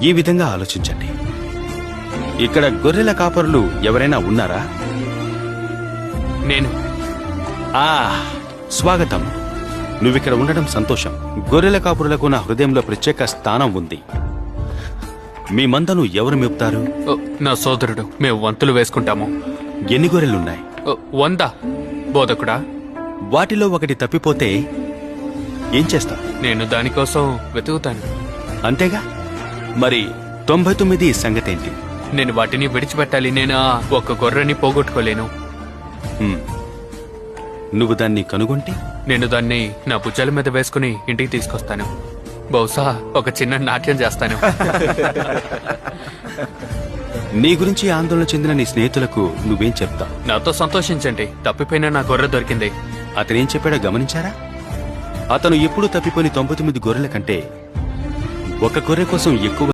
ఈ విధంగా ఆలోచించండి. ఇక్కడ గొర్రెల కాపరులు ఎవరైనా ఉన్నారా? నేను. స్వాగతం. నువ్విక్కడ ఉండడం సంతోషం. గొర్రెల కాపురులకు నా హృదయంలో ప్రత్యేక స్థానం ఉంది. మీ మందను ఎవరు మేపుతారు? నా సోదరుడు. మేము వంతులు వేసుకుంటాము. ఎన్ని గొర్రెలున్నాయి? 100. బోధకుడా, వాటిలో ఒకటి తప్పిపోతే ఏం చేస్తావు? నేను దానికోసం వెతుకుతాను. అంతేగా? మరి 99 సంగతేంటి? నేను వాటిని విడిచిపెట్టాలి. నేను ఒక గొర్రెని పోగొట్టుకోలేను. నువ్వు దాన్ని కనుగొంటే నేను దాన్ని నా భుజాల మీద వేసుకుని ఇంటికి తీసుకొస్తాను. బహుశా ఒక చిన్న నాట్యం చేస్తాను. నీ గురించి ఆందోళన చెందిన నీ స్నేహితులకు నువ్వేం చెప్తావు? నాతో సంతోషించండి, తప్పిపోయిన నా గొర్రె దొరికింది. అతనేం చెప్పాడో గమనించారా? అతను ఎప్పుడూ తప్పిపోయిన 99 గొర్రెల కంటే ఒక గొర్రె కోసం ఎక్కువ